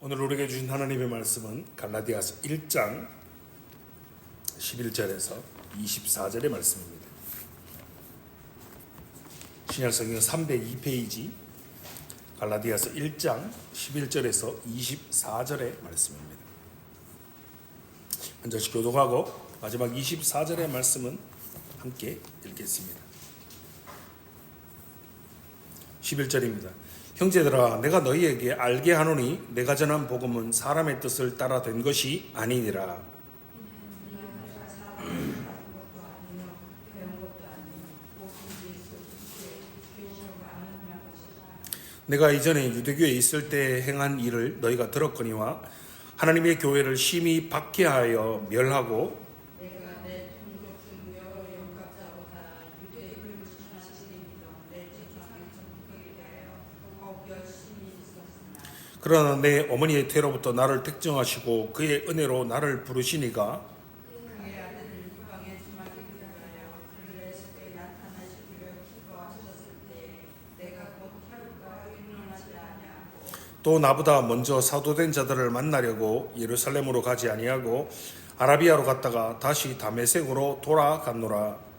오늘 우리에게 주신 하나님의 말씀은 갈라디아서 1장 11절에서 24절의 말씀입니다. 신약성경 302페이지 갈라디아서 1장 11절에서 24절의 말씀입니다. 한 절씩 교독하고 마지막 24절의 말씀은 함께 읽겠습니다. 11절입니다. 형제들아, 내가 너희에게 알게 하노니 내가 전한 복음은 사람의 뜻을 따라 된 것이 아니니라. 내가 이전에 유대교에 있을 때 행한 일을 너희가 들었거니와 하나님의 교회를 심히 박해하여 멸하고 그러나 내 어머니의 태로부터 나를 택정하시고 그의 은혜로 나를 부르시니가 또 나보다 먼저 사도된 자들을 만나려고 예루살렘으로 가지 아니하고 아라비아로 갔다가 다시 다메섹으로 돌아갔노라.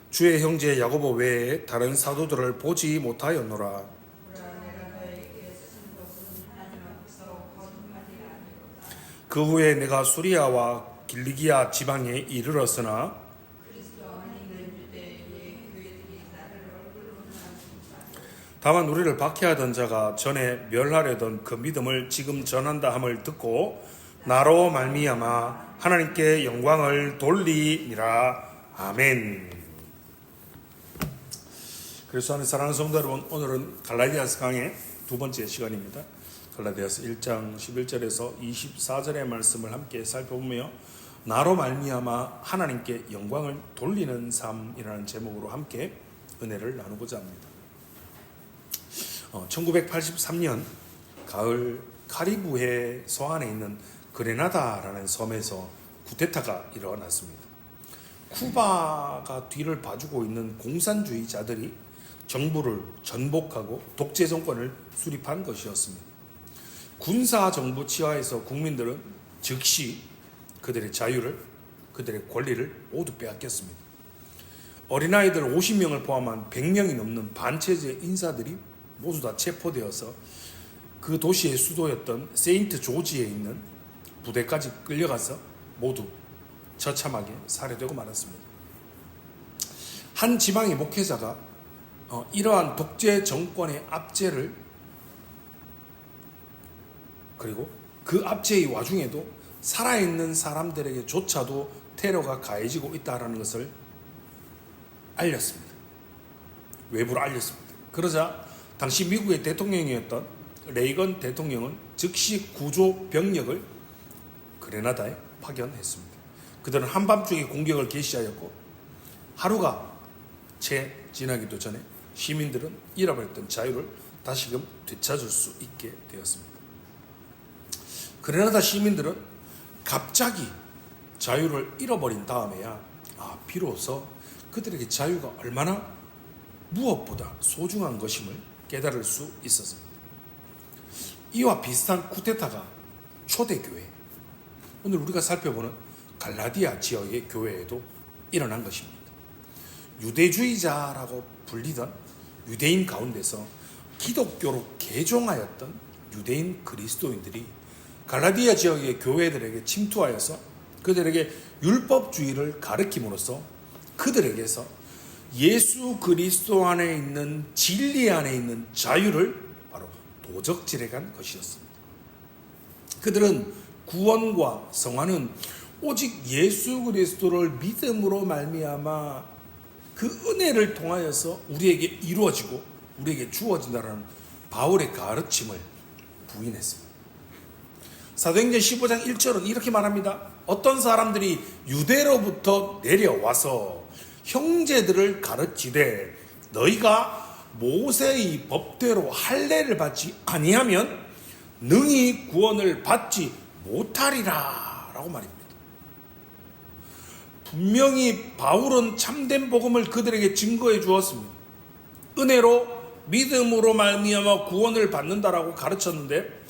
주의 형제 야고보 외에 다른 사도들을 보지 못하였노라. 그 후에 내가 수리아와 길리기아 지방에 이르렀으나 다만 우리를 박해하던 자가 전에 멸하려던 그 믿음을 지금 전한다 함을 듣고 나로 말미암아 하나님께 영광을 돌리니라. 아멘. 그래서 하는 사랑하는 성도 여러분, 오늘은 갈라디아서 강의 두 번째 시간입니다. 갈라디아서 1장 11절에서 24절의 말씀을 함께 살펴보며 나로 말미암아 하나님께 영광을 돌리는 삶이라는 제목으로 함께 은혜를 나누고자 합니다. 1983년 가을 카리브해 서안에 있는 그레나다라는 섬에서 쿠데타가 일어났습니다. 쿠바가 뒤를 봐주고 있는 공산주의자들이 정부를 전복하고 독재 정권을 수립한 것이었습니다. 군사 정부 치하에서 국민들은 즉시 그들의 자유를, 그들의 권리를 모두 빼앗겼습니다. 어린아이들 50명을 포함한 100명이 넘는 반체제 인사들이 모두 다 체포되어서 그 도시의 수도였던 세인트 조지에 있는 부대까지 끌려가서 모두 처참하게 살해되고 말았습니다. 한 지방의 목회자가 이러한 독재 정권의 압제를, 그리고 그 압제의 와중에도 살아있는 사람들에게조차도 테러가 가해지고 있다는 것을 알렸습니다. 외부로 알렸습니다. 그러자 당시 미국의 대통령이었던 레이건 대통령은 즉시 구조 병력을 그레나다에 파견했습니다. 그들은 한밤중에 공격을 개시하였고 하루가 채 지나기도 전에 시민들은 잃어버렸던 자유를 다시금 되찾을 수 있게 되었습니다. 그레나다 시민들은 갑자기 자유를 잃어버린 다음에야 비로소 그들에게 자유가 얼마나 무엇보다 소중한 것임을 깨달을 수 있었습니다. 이와 비슷한 쿠데타가 초대교회, 오늘 우리가 살펴보는 갈라디아 지역의 교회에도 일어난 것입니다. 유대주의자라고 불리던 유대인 가운데서 기독교로 개종하였던 유대인 그리스도인들이 갈라디아 지역의 교회들에게 침투하여서 그들에게 율법주의를 가르침으로써 그들에게서 예수 그리스도 안에 있는 진리 안에 있는 자유를 바로 도적질해 간 것이었습니다. 그들은 구원과 성화는 오직 예수 그리스도를 믿음으로 말미암아 그 은혜를 통하여서 우리에게 이루어지고 우리에게 주어진다는 바울의 가르침을 부인했습니다. 사도행전 15장 1절은 이렇게 말합니다. 어떤 사람들이 유대로부터 내려와서 형제들을 가르치되 너희가 모세의 법대로 할례를 받지 아니하면 능히 구원을 받지 못하리라 라고 말입니다. 분명히 바울은 참된 복음을 그들에게 증거해 주었습니다. 은혜로 믿음으로 말미암아 구원을 받는다라고 가르쳤는데,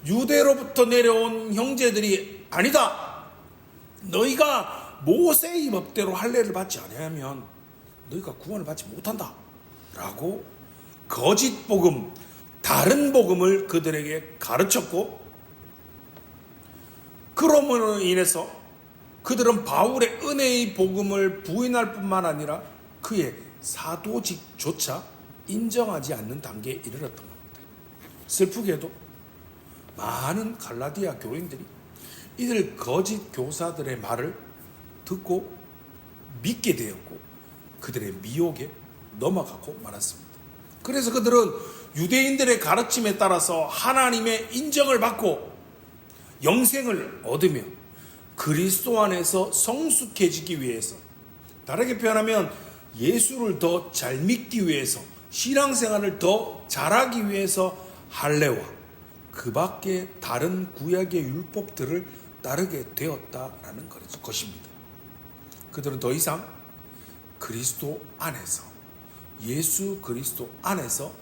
유대로부터 내려온 형제들이 아니다, 너희가 모세의 법대로 할례를 받지 아니하면 너희가 구원을 받지 못한다 라고 거짓 복음, 다른 복음을 그들에게 가르쳤고, 그러므로 인해서 그들은 바울의 은혜의 복음을 부인할 뿐만 아니라 그의 사도직조차 인정하지 않는 단계에 이르렀던 겁니다. 슬프게도 많은 갈라디아 교인들이 이들 거짓 교사들의 말을 듣고 믿게 되었고 그들의 미혹에 넘어가고 말았습니다. 그래서 그들은 유대인들의 가르침에 따라서 하나님의 인정을 받고 영생을 얻으며 그리스도 안에서 성숙해지기 위해서, 다르게 표현하면 예수를 더 잘 믿기 위해서, 신앙생활을 더 잘하기 위해서 할례와 그 밖에 다른 구약의 율법들을 따르게 되었다라는 것입니다. 그들은 더 이상 그리스도 안에서, 예수 그리스도 안에서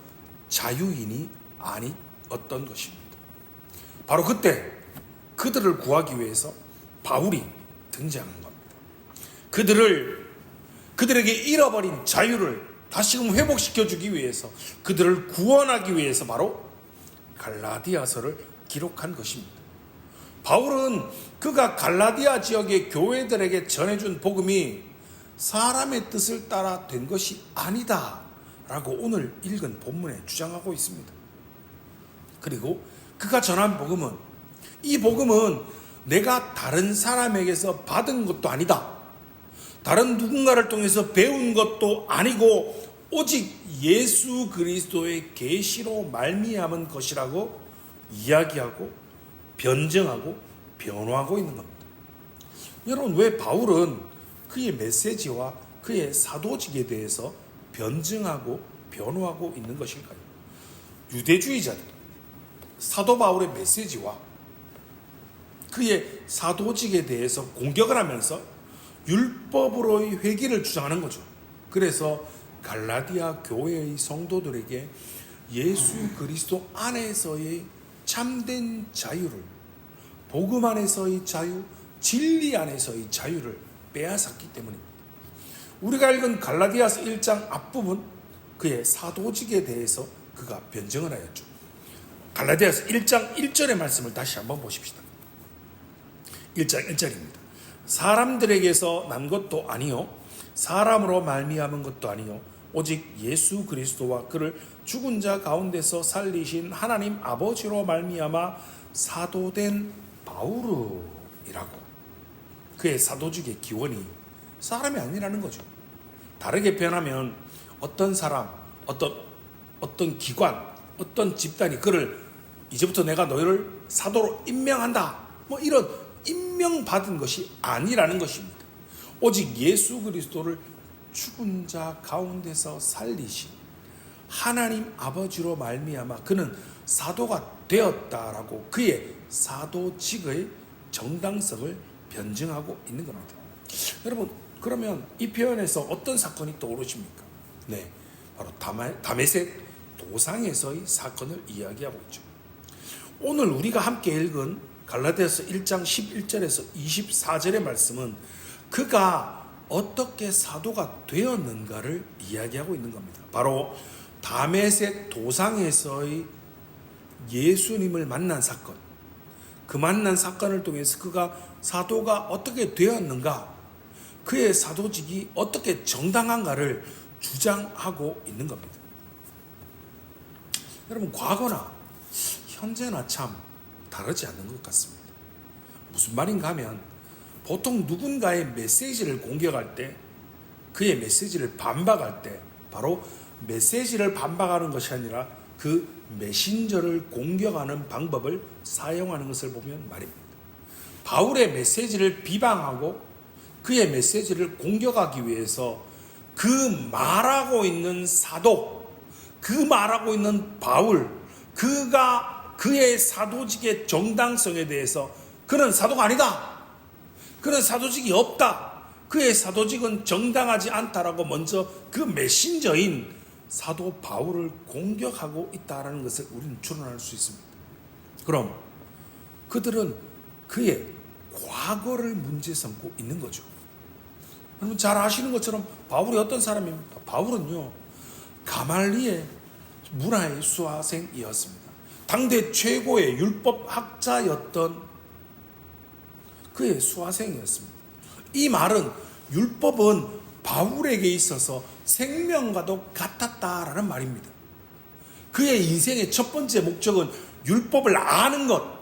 자유인이 아니었던 것입니다. 바로 그때 그들을 구하기 위해서 바울이 등장한 겁니다. 그들에게 잃어버린 자유를 다시금 회복시켜주기 위해서, 그들을 구원하기 위해서 바로 갈라디아서를 기록한 것입니다. 바울은 그가 갈라디아 지역의 교회들에게 전해준 복음이 사람의 뜻을 따라 된 것이 아니다 라고 오늘 읽은 본문에 주장하고 있습니다. 그리고 그가 전한 복음은, 이 복음은 내가 다른 사람에게서 받은 것도 아니다, 다른 누군가를 통해서 배운 것도 아니고 오직 예수 그리스도의 계시로 말미암은 것이라고 이야기하고 변증하고 변화하고 있는 겁니다. 여러분, 왜 바울은 그의 메시지와 그의 사도직에 대해서 변증하고 변화하고 있는 것일까요? 유대주의자들, 사도 바울의 메시지와 그의 사도직에 대해서 공격을 하면서 율법으로의 회개를 주장하는 거죠. 그래서 갈라디아 교회의 성도들에게 예수 그리스도 안에서의 참된 자유를, 복음 안에서의 자유, 진리 안에서의 자유를 빼앗았기 때문입니다. 우리가 읽은 갈라디아서 1장 앞부분, 그의 사도직에 대해서 그가 변증을 하였죠. 갈라디아서 1장 1절의 말씀을 다시 한번 보십시다. 1장 1절입니다. 사람들에게서 난 것도 아니요 사람으로 말미암은 것도 아니요 오직 예수 그리스도와 그를 죽은 자 가운데서 살리신 하나님 아버지로 말미암아 사도된 바울이라고. 그의 사도직의 기원이 사람이 아니라는 거죠. 다르게 표현하면 어떤 사람, 어떤 기관, 어떤 집단이 그를 이제부터 내가 너희를 사도로 임명한다, 뭐 이런 임명받은 것이 아니라는 것입니다. 오직 예수 그리스도를 죽은 자 가운데서 살리신 하나님 아버지로 말미암아 그는 사도가 되었다라고 그의 사도직의 정당성을 변증하고 있는 겁니다. 여러분, 그러면 이 표현에서 어떤 사건이 떠오르십니까? 네, 바로 다메섹 도상에서의 사건을 이야기하고 있죠. 오늘 우리가 함께 읽은 갈라디아서 1장 11절에서 24절의 말씀은 그가 어떻게 사도가 되었는가를 이야기하고 있는 겁니다. 바로 다메섹 도상에서의 예수님을 만난 사건, 그 만난 사건을 통해서 그가 사도가 어떻게 되었는가, 그의 사도직이 어떻게 정당한가를 주장하고 있는 겁니다. 여러분, 과거나 현재나 참 다르지 않는 것 같습니다. 무슨 말인가 하면, 보통 누군가의 메시지를 공격할 때, 그의 메시지를 반박할 때 바로 메시지를 반박하는 것이 아니라 그 메신저를 공격하는 방법을 사용하는 것을 보면 말입니다. 바울의 메시지를 비방하고 그의 메시지를 공격하기 위해서 그 말하고 있는 사도, 그 말하고 있는 바울, 그의 사도직의 정당성에 대해서 그는 사도가 아니다, 그는 사도직이 없다 그의 사도직은 정당하지 않다라고 먼저 그 메신저인 사도 바울을 공격하고 있다는 것을 우리는 추론할 수 있습니다. 그럼 그들은 그의 과거를 문제 삼고 있는 거죠. 여러분 잘 아시는 것처럼 바울이 어떤 사람입니까? 바울은요, 가말리의 문화의 수화생이었습니다. 당대 최고의 율법학자였던 그의 수화생이었습니다. 이 말은 율법은 바울에게 있어서 생명과도 같았다라는 말입니다. 그의 인생의 첫 번째 목적은 율법을 아는 것,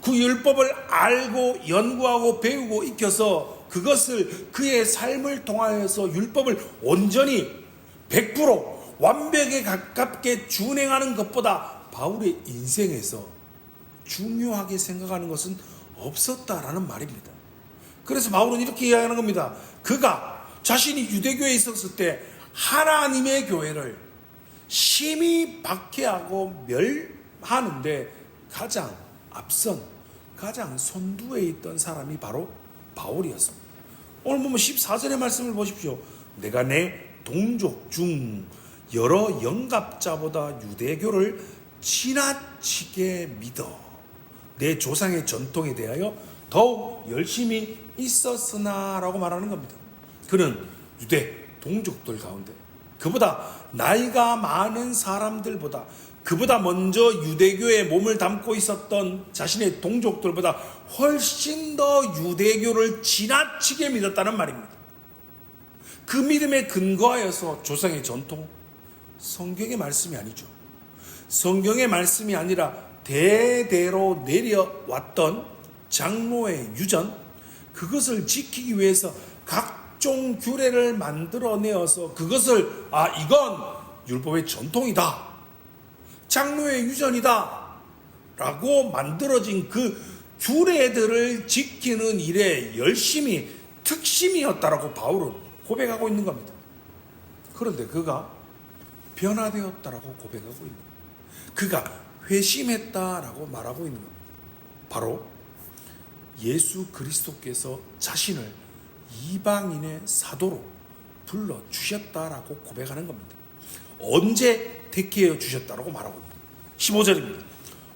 그 율법을 알고 연구하고 배우고 익혀서 그것을 그의 삶을 통하여서 율법을 온전히 100% 완벽에 가깝게 준행하는 것보다 바울의 인생에서 중요하게 생각하는 것은 없었다라는 말입니다. 그래서 바울은 이렇게 이야기하는 겁니다. 그가 자신이 유대교에 있었을 때 하나님의 교회를 심히 박해하고 멸하는데 가장 앞선, 가장 선두에 있던 사람이 바로 바울이었습니다. 오늘 보면 14절의 말씀을 보십시오. 내가 내 동족 중 여러 영갑자보다 유대교를 지나치게 믿어 내 조상의 전통에 대하여 더욱 열심히 있었으나 라고 말하는 겁니다. 그는 유대 동족들 가운데 그보다 나이가 많은 사람들보다, 그보다 먼저 유대교에 몸을 담고 있었던 자신의 동족들보다 훨씬 더 유대교를 지나치게 믿었다는 말입니다. 그 믿음에 근거하여서 조상의 전통, 성경의 말씀이 아니죠. 성경의 말씀이 아니라 대대로 내려왔던 장로의 유전, 그것을 지키기 위해서 각종 규례를 만들어내어서 그것을 이건 율법의 전통이다, 장로의 유전이다 라고 만들어진 그 규례들을 지키는 일에 열심히 특심이었다라고 바울은 고백하고 있는 겁니다. 그런데 그가 변화되었다라고 고백하고 있는 겁니다. 그가 회심했다라고 말하고 있는 겁니다. 바로 예수 그리스도께서 자신을 이방인의 사도로 불러주셨다라고 고백하는 겁니다. 언제 택해 주셨다라고 말하고 있습니다. 15절입니다.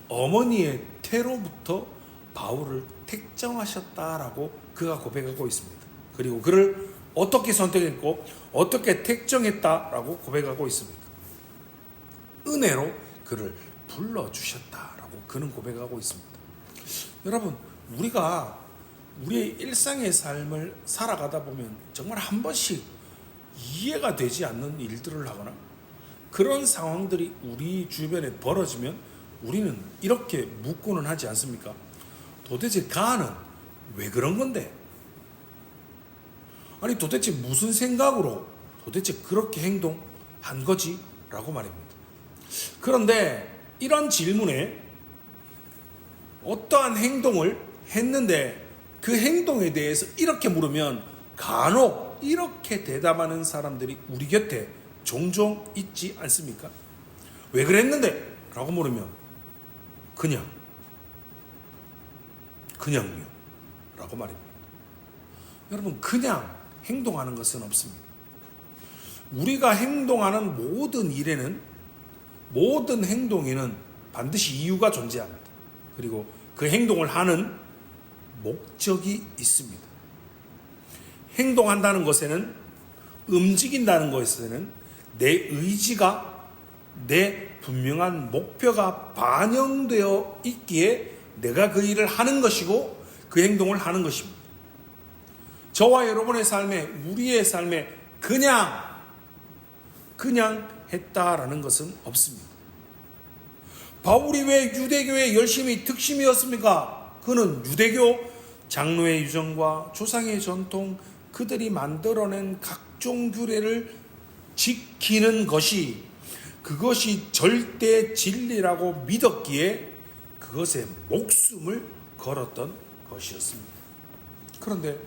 어머니의 태로부터 바울을 택정하셨다라고 그가 고백하고 있습니다. 그리고 그를 어떻게 선택했고 어떻게 택정했다라고 고백하고 있습니까? 은혜로 그를 불러주셨다라고 그는 고백하고 있습니다. 여러분, 우리가 우리의 일상의 삶을 살아가다 보면 정말 한 번씩 이해가 되지 않는 일들을 하거나 그런 상황들이 우리 주변에 벌어지면 우리는 이렇게 묻고는 하지 않습니까? 도대체 가는 왜 그런 건데? 아니 도대체 무슨 생각으로 도대체 그렇게 행동한 거지? 라고 말입니다. 그런데 이런 질문에 어떠한 행동을 했는데 그 행동에 대해서 이렇게 물으면 간혹 이렇게 대답하는 사람들이 우리 곁에 종종 있지 않습니까? 왜 그랬는데? 라고 물으면 그냥요 라고 말입니다. 여러분, 그냥 행동하는 것은 없습니다. 우리가 행동하는 모든 일에는, 모든 행동에는 반드시 이유가 존재합니다. 그리고 그 행동을 하는 목적이 있습니다. 행동한다는 것에는, 움직인다는 것에는 내 의지가, 내 분명한 목표가 반영되어 있기에 내가 그 일을 하는 것이고 그 행동을 하는 것입니다. 저와 여러분의 삶에, 우리의 삶에 그냥 했다라는 것은 없습니다. 바울이 왜 유대교에 열심히 특심이었습니까? 그는 유대교 장로의 유전과 조상의 전통, 그들이 만들어낸 각종 규례를 지키는 것이, 그것이 절대 진리라고 믿었기에 그것에 목숨을 걸었던 것이었습니다. 그런데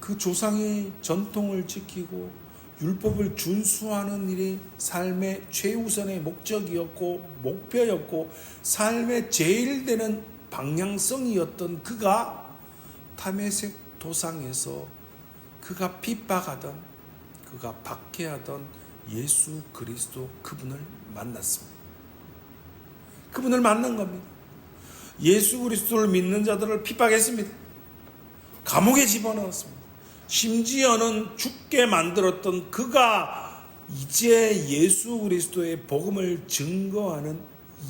그 조상의 전통을 지키고 율법을 준수하는 일이 삶의 최우선의 목적이었고 목표였고 삶의 제일 되는 방향성이었던 그가 다메섹 도상에서 그가 핍박하던, 그가 박해하던 예수 그리스도 그분을 만났습니다. 그분을 만난 겁니다. 예수 그리스도를 믿는 자들을 핍박했습니다. 감옥에 집어넣었습니다. 심지어는 죽게 만들었던 그가 이제 예수 그리스도의 복음을 증거하는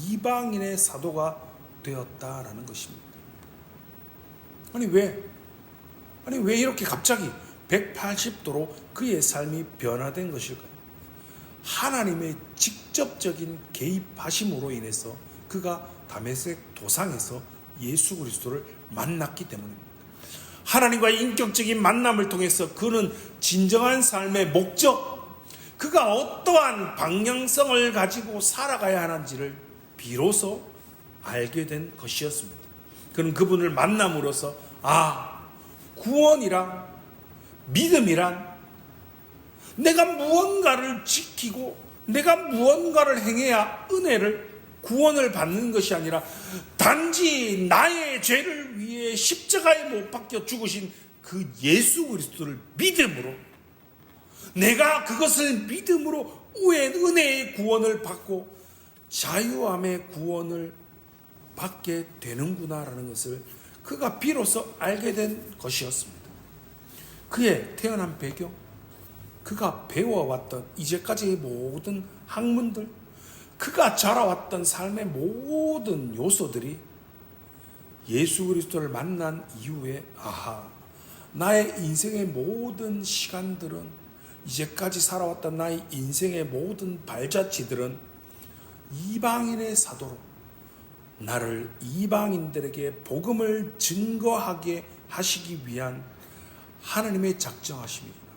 이방인의 사도가 되었다라는 것입니다. 아니 왜 이렇게 갑자기 180도로 그의 삶이 변화된 것일까요? 하나님의 직접적인 개입하심으로 인해서 그가 다메섹 도상에서 예수 그리스도를 만났기 때문입니다. 하나님과의 인격적인 만남을 통해서 그는 진정한 삶의 목적, 그가 어떠한 방향성을 가지고 살아가야 하는지를 비로소 알게 된 것이었습니다. 그는 그분을 만남으로써 구원이란, 믿음이란 내가 무언가를 지키고 내가 무언가를 행해야 은혜를, 구원을 받는 것이 아니라 단지 나의 죄를 위해 십자가에 못 박혀 죽으신 그 예수 그리스도를 믿음으로, 내가 그것을 믿음으로 은혜의 구원을 받고 자유함의 구원을 받게 되는구나라는 것을 그가 비로소 알게 된 것이었습니다. 그의 태어난 배경, 그가 배워왔던 이제까지의 모든 학문들, 그가 자라왔던 삶의 모든 요소들이 예수 그리스도를 만난 이후에 나의 인생의 모든 시간들은, 이제까지 살아왔던 나의 인생의 모든 발자취들은 이방인의 사도로 나를 이방인들에게 복음을 증거하게 하시기 위한 하나님의 작정하심이구나,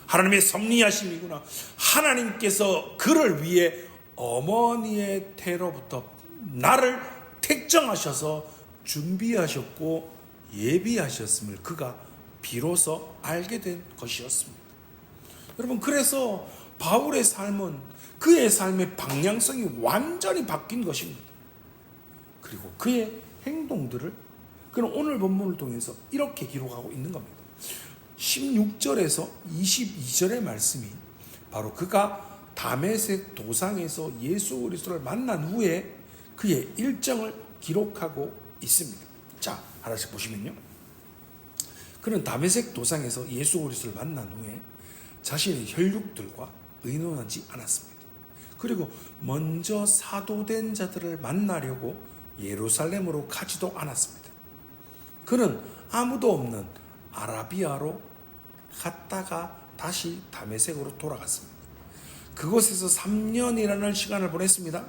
하나님의 섭리하심이구나. 하나님께서 그를 위해 어머니의 태로부터 나를 택정하셔서 준비하셨고 예비하셨음을 그가 비로소 알게 된 것이었습니다. 여러분, 그래서 바울의 삶은, 그의 삶의 방향성이 완전히 바뀐 것입니다. 그리고 그의 행동들을 그는 오늘 본문을 통해서 이렇게 기록하고 있는 겁니다. 16절에서 22절의 말씀이 바로 그가 다메섹 도상에서 예수 그리스도를 만난 후에 그의 일정을 기록하고 있습니다. 자, 하나씩 보시면요. 그는 다메섹 도상에서 예수 그리스도를 만난 후에 자신의 혈육들과 의논하지 않았습니다. 그리고 먼저 사도된 자들을 만나려고 예루살렘으로 가지도 않았습니다. 그는 아무도 없는 아라비아로 갔다가 다시 다메섹으로 돌아갔습니다. 그곳에서 3년이라는 시간을 보냈습니다.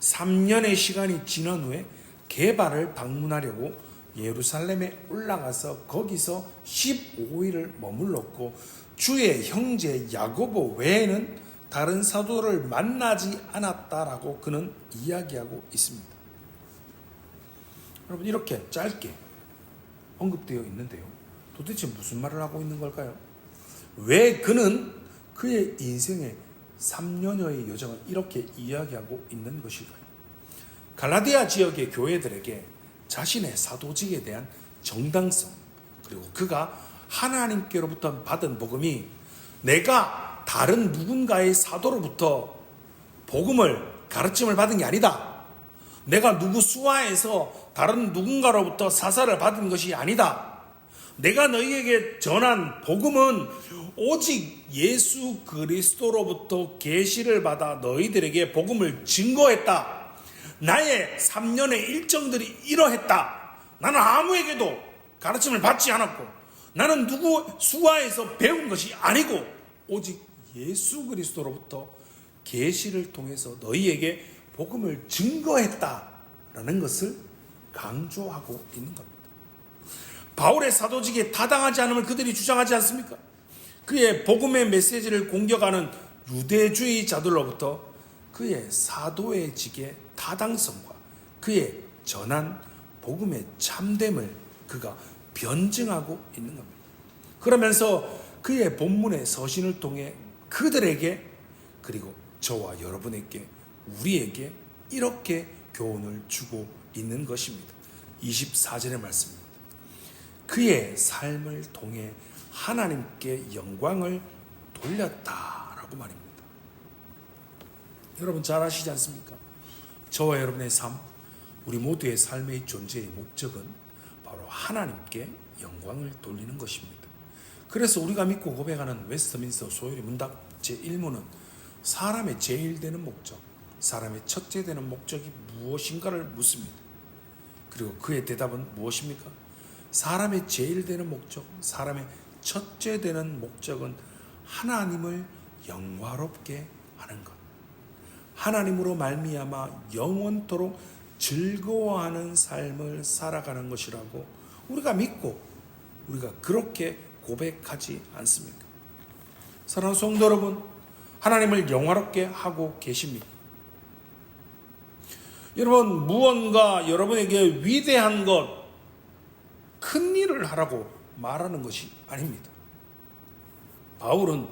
3년의 시간이 지난 후에 게바를 방문하려고 예루살렘에 올라가서 거기서 15일을 머물렀고 주의 형제 야고보 외에는 다른 사도를 만나지 않았다라고 그는 이야기하고 있습니다. 여러분, 이렇게 짧게 언급되어 있는데요, 도대체 무슨 말을 하고 있는 걸까요? 왜 그는 그의 인생의 3년여의 여정을 이렇게 이야기하고 있는 것일까요? 갈라디아 지역의 교회들에게 자신의 사도직에 대한 정당성, 그리고 그가 하나님께로부터 받은 복음이 내가 다른 누군가의 사도로부터 복음을, 가르침을 받은 게 아니다, 내가 누구 수하에서 다른 누군가로부터 사사를 받은 것이 아니다, 내가 너희에게 전한 복음은 오직 예수 그리스도로부터 계시를 받아 너희들에게 복음을 증거했다, 나의 3년의 일정들이 이러했다, 나는 아무에게도 가르침을 받지 않았고 나는 누구 수하에서 배운 것이 아니고 오직 예수 그리스도로부터 계시를 통해서 너희에게 복음을 증거했다라는 것을 강조하고 있는 겁니다. 바울의 사도직에 타당하지 않음을 그들이 주장하지 않습니까? 그의 복음의 메시지를 공격하는 유대주의자들로부터 그의 사도의 직의 타당성과 그의 전한 복음의 참됨을 그가 변증하고 있는 겁니다. 그러면서 그의 본문의 서신을 통해 그들에게, 그리고 저와 여러분에게, 우리에게 이렇게 교훈을 주고 있는 것입니다. 24절의 말씀입니다. 그의 삶을 통해 하나님께 영광을 돌렸다라고 말입니다. 여러분 잘 아시지 않습니까? 저와 여러분의 삶, 우리 모두의 삶의 존재의 목적은 바로 하나님께 영광을 돌리는 것입니다. 그래서 우리가 믿고 고백하는 웨스트민스터 소요리 문답 제1문은 사람의 제일 되는 목적, 사람의 첫째 되는 목적이 무엇인가를 묻습니다. 그리고 그의 대답은 무엇입니까? 사람의 제일 되는 목적, 사람의 첫째 되는 목적은 하나님을 영화롭게 하는 것, 하나님으로 말미암아 영원토록 즐거워하는 삶을 살아가는 것이라고 우리가 믿고 우리가 그렇게 고백하지 않습니까? 사랑하는 성도 여러분, 하나님을 영화롭게 하고 계십니까? 여러분, 무언가 여러분에게 위대한 것, 큰 일을 하라고 말하는 것이 아닙니다. 바울은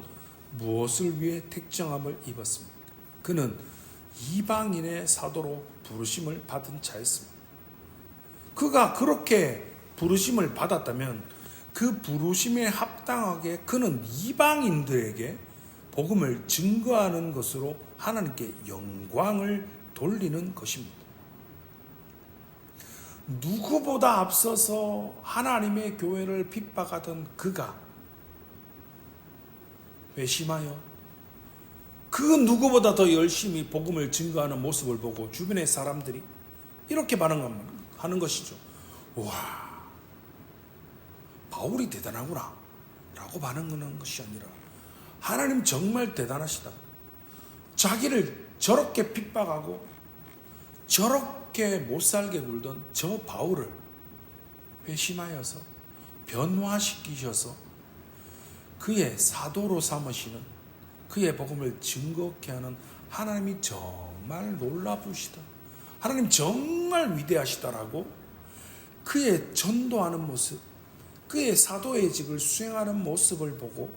무엇을 위해 택정함을 입었습니까? 그는 이방인의 사도로 부르심을 받은 자였습니다. 그가 그렇게 부르심을 받았다면 그 부르심에 합당하게 그는 이방인들에게 복음을 증거하는 것으로 하나님께 영광을 돌리는 것입니다. 누구보다 앞서서 하나님의 교회를 핍박하던 그가 회심하여 그 누구보다 더 열심히 복음을 증거하는 모습을 보고 주변의 사람들이 이렇게 반응하는 것이죠. 와, 바울이 대단하구나 라고 반응하는 것이 아니라 하나님 정말 대단하시다. 자기를 저렇게 핍박하고 저렇게 못살게 굴던 저 바울을 회심하여서 변화시키셔서 그의 사도로 삼으시는 그의 복음을 증거케 하는 하나님이 정말 놀라우시다. 하나님 정말 위대하시다라고 그의 전도하는 모습, 그의 사도의 직을 수행하는 모습을 보고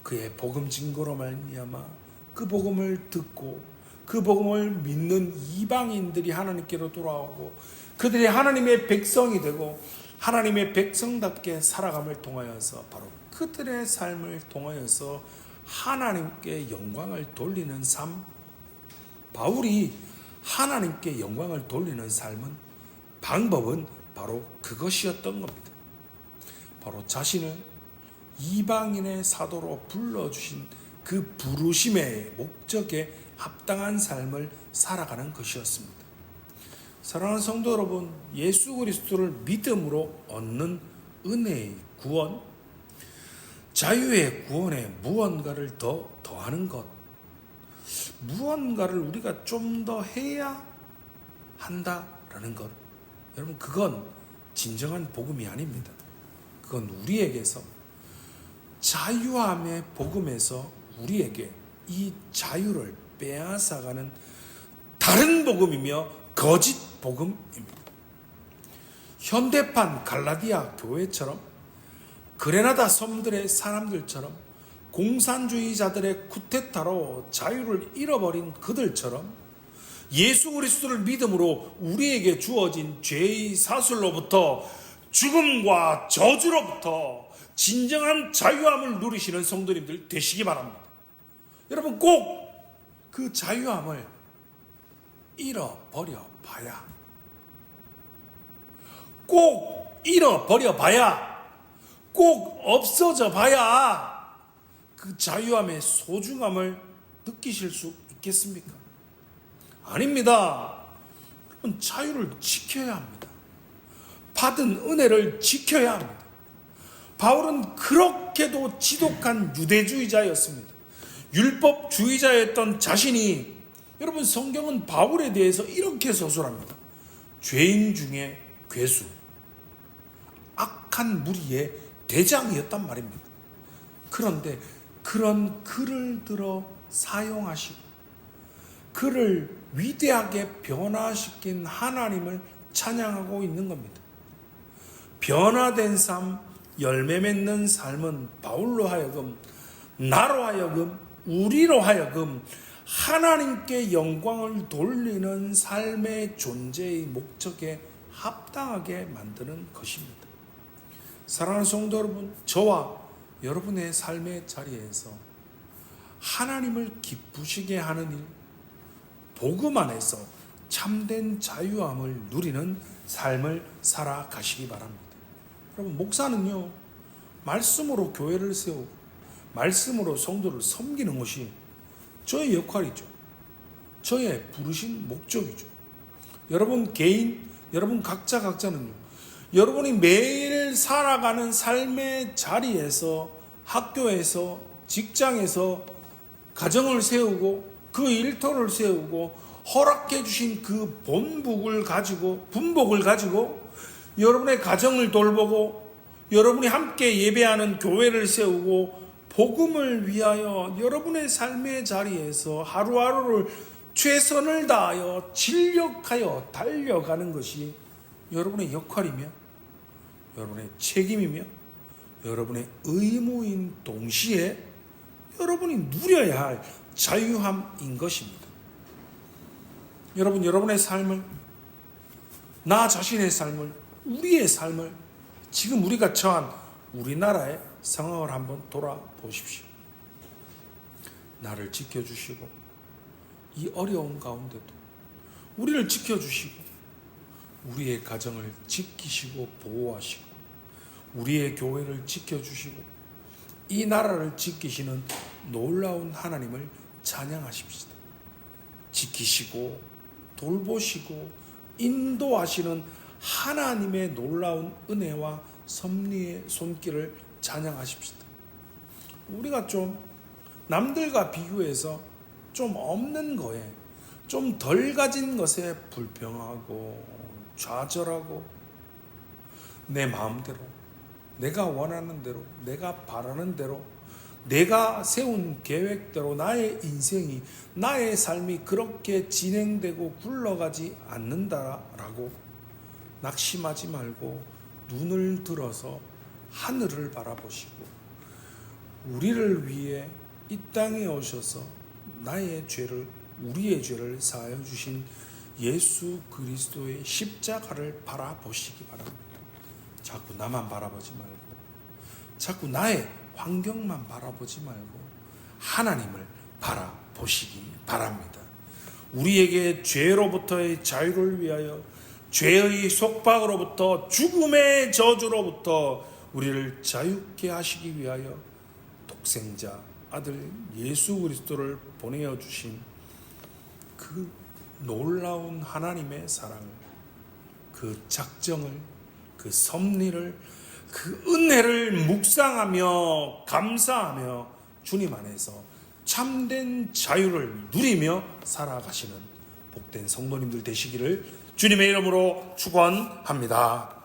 그의 복음 증거로 말미암아 그 복음을 듣고 그 복음을 믿는 이방인들이 하나님께로 돌아오고 그들이 하나님의 백성이 되고 하나님의 백성답게 살아감을 통하여서 바로 그들의 삶을 통하여서 하나님께 영광을 돌리는 삶, 바울이 하나님께 영광을 돌리는 삶은 방법은 바로 그것이었던 겁니다. 바로 자신을 이방인의 사도로 불러주신 그 부르심의 목적에 합당한 삶을 살아가는 것이었습니다. 사랑하는 성도 여러분, 예수 그리스도를 믿음으로 얻는 은혜의 구원, 자유의 구원에 무언가를 더 더하는 것, 무언가를 우리가 좀 더 해야 한다라는 것, 여러분 그건 진정한 복음이 아닙니다. 그건 우리에게서 자유함의 복음에서 우리에게 이 자유를 빼앗아가는 다른 복음이며 거짓 복음입니다. 현대판 갈라디아 교회처럼 그레나다 섬들의 사람들처럼 공산주의자들의 쿠데타로 자유를 잃어버린 그들처럼 예수 그리스도를 믿음으로 우리에게 주어진 죄의 사슬로부터 죽음과 저주로부터 진정한 자유함을 누리시는 성도님들 되시기 바랍니다. 여러분 꼭 그 자유함을 잃어버려 봐야, 꼭 잃어버려 봐야, 꼭 없어져 봐야 그 자유함의 소중함을 느끼실 수 있겠습니까? 아닙니다. 여러분 자유를 지켜야 합니다. 받은 은혜를 지켜야 합니다. 바울은 그렇게도 지독한 유대주의자였습니다. 율법주의자였던 자신이, 여러분 성경은 바울에 대해서 이렇게 서술합니다. 죄인 중에 괴수, 악한 무리의 대장이었단 말입니다. 그런데 그런 그를 들어 사용하시고 그를 위대하게 변화시킨 하나님을 찬양하고 있는 겁니다. 변화된 삶, 열매 맺는 삶은 바울로 하여금, 나로 하여금, 우리로 하여금 하나님께 영광을 돌리는 삶의 존재의 목적에 합당하게 만드는 것입니다. 사랑하는 성도 여러분, 저와 여러분의 삶의 자리에서 하나님을 기쁘시게 하는 일, 복음 안에서 참된 자유함을 누리는 삶을 살아가시기 바랍니다. 여러분, 목사는요, 말씀으로 교회를 세우고 말씀으로 성도를 섬기는 것이 저의 역할이죠. 저의 부르신 목적이죠. 여러분 개인, 여러분 각자는요, 여러분이 매일 살아가는 삶의 자리에서, 학교에서, 직장에서 가정을 세우고 그 일터를 세우고 허락해 주신 그 분복을 가지고 여러분의 가정을 돌보고 여러분이 함께 예배하는 교회를 세우고 복음을 위하여 여러분의 삶의 자리에서 하루하루를 최선을 다하여 진력하여 달려가는 것이 여러분의 역할이며 여러분의 책임이며 여러분의 의무인 동시에 여러분이 누려야 할 자유함인 것입니다. 여러분, 여러분의 삶을, 나 자신의 삶을, 우리의 삶을, 지금 우리가 처한 우리나라의 상황을 한번 돌아보십시오. 나를 지켜주시고 이 어려운 가운데도 우리를 지켜주시고 우리의 가정을 지키시고 보호하시고 우리의 교회를 지켜주시고 이 나라를 지키시는 놀라운 하나님을 찬양하십시다. 지키시고 돌보시고 인도하시는 하나님의 놀라운 은혜와 섭리의 손길을 찬양하십시다. 우리가 좀 남들과 비교해서 좀 없는 거에, 좀 덜 가진 것에 불평하고 좌절하고 내 마음대로, 내가 원하는 대로, 내가 바라는 대로, 내가 세운 계획대로 나의 인생이, 나의 삶이 그렇게 진행되고 굴러가지 않는다라고 낙심하지 말고 눈을 들어서 하늘을 바라보시고 우리를 위해 이 땅에 오셔서 나의 죄를, 우리의 죄를 사하여 주신 예수 그리스도의 십자가를 바라보시기 바랍니다. 자꾸 나만 바라보지 말고, 자꾸 나의 환경만 바라보지 말고 하나님을 바라보시기 바랍니다. 우리에게 죄로부터의 자유를 위하여, 죄의 속박으로부터, 죽음의 저주로부터 우리를 자유케 하시기 위하여 독생자 아들 예수 그리스도를 보내어 주신 그 놀라운 하나님의 사랑을, 그 작정을, 그 섭리를, 그 은혜를 묵상하며 감사하며 주님 안에서 참된 자유를 누리며 살아가시는 복된 성도님들 되시기를 주님의 이름으로 축원합니다.